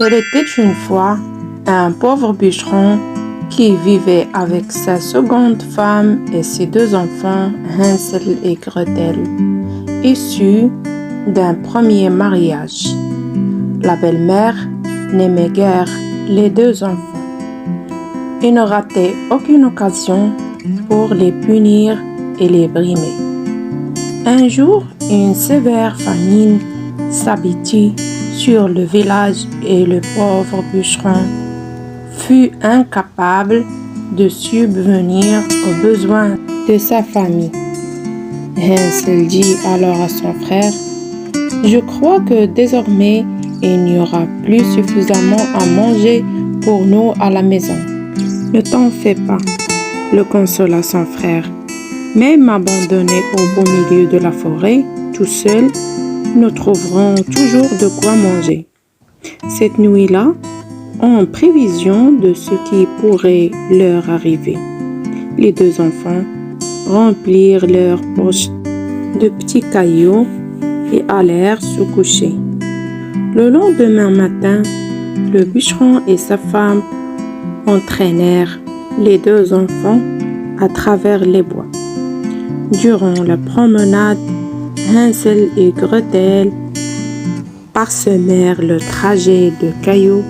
Il était une fois un pauvre bûcheron qui vivait avec sa seconde femme et ses deux enfants, Hansel et Gretel, issus d'un premier mariage. La belle-mère n'aimait guère les deux enfants et ne ratait aucune occasion pour les punir et les brimer. Un jour, une sévère famine s'abattit sur le village et le pauvre bûcheron fut incapable de subvenir aux besoins de sa famille. Hansel dit alors à son frère: « Je crois que désormais il n'y aura plus suffisamment à manger pour nous à la maison. » « Ne t'en fais pas, » le consola son frère. « Même abandonné au beau milieu de la forêt, tout seul, nous trouverons toujours de quoi manger. » Cette nuit-là, en prévision de ce qui pourrait leur arriver, les deux enfants remplirent leurs poches de petits cailloux et allèrent se coucher. Le lendemain matin, le bûcheron et sa femme entraînèrent les deux enfants à travers les bois. Durant la promenade, Hansel et Gretel parsemèrent le trajet de cailloux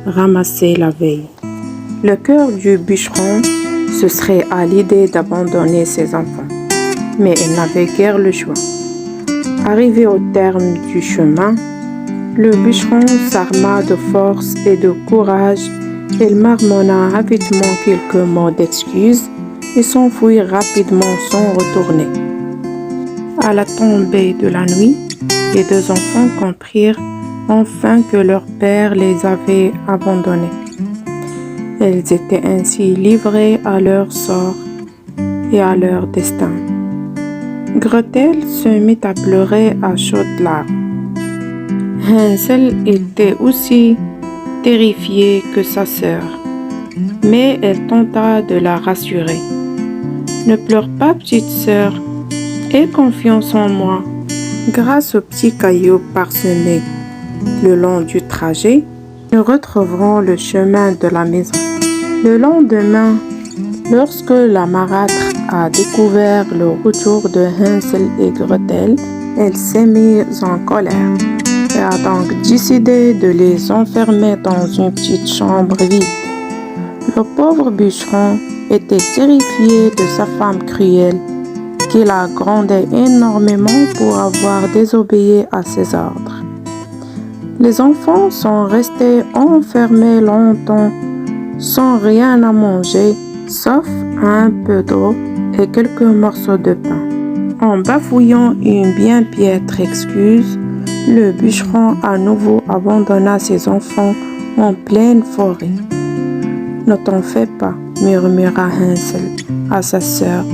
ramassés la veille. Le cœur du bûcheron se serait à l'idée d'abandonner ses enfants, mais il n'avait guère le choix. Arrivé au terme du chemin, le bûcheron s'arma de force et de courage. Il marmonna rapidement quelques mots d'excuses et s'enfuit rapidement sans retourner. À la tombée de la nuit, les deux enfants comprirent enfin que leur père les avait abandonnés. Ils étaient ainsi livrés à leur sort et à leur destin. Gretel se mit à pleurer à chaudes larmes. Hansel était aussi terrifié que sa sœur, mais elle tenta de la rassurer. « Ne pleure pas, petite sœur, aie confiance en moi. » Grâce aux petits cailloux parsemés le long du trajet, nous retrouverons le chemin de la maison. Le lendemain, lorsque la marâtre a découvert le retour de Hansel et Gretel, elle s'est mise en colère et a donc décidé de les enfermer dans une petite chambre vide. Le pauvre bûcheron était terrifié de sa femme cruelle, qui la grondait énormément pour avoir désobéi à ses ordres. Les enfants sont restés enfermés longtemps, sans rien à manger, sauf un peu d'eau et quelques morceaux de pain. En bafouillant une bien piètre excuse, le bûcheron à nouveau abandonna ses enfants en pleine forêt. « Ne t'en fais pas, » murmura Hansel à sa sœur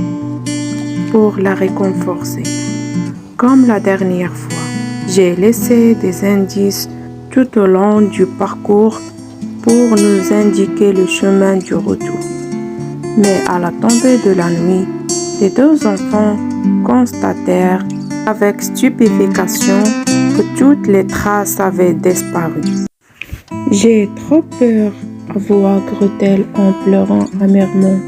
pour la réconforter. « Comme la dernière fois, j'ai laissé des indices tout au long du parcours pour nous indiquer le chemin du retour. » Mais à la tombée de la nuit, les deux enfants constatèrent avec stupéfaction que toutes les traces avaient disparu. « J'ai trop peur, » avoua Gretel en pleurant amèrement.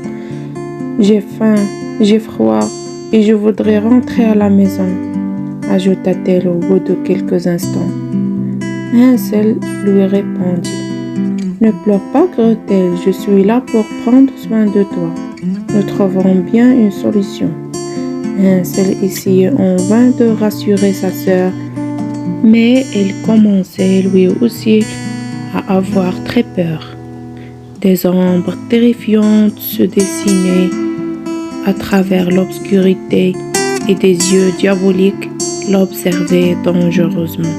« J'ai faim, j'ai froid et je voudrais rentrer à la maison, » ajouta-t-elle au bout de quelques instants. Hansel lui répondit: « Ne pleure pas, Gretel, je suis là pour prendre soin de toi. Nous trouverons bien une solution. » Hansel essayait en vain de rassurer sa sœur, mais il commençait lui aussi à avoir très peur. Des ombres terrifiantes se dessinaient à travers l'obscurité et des yeux diaboliques l'observaient dangereusement.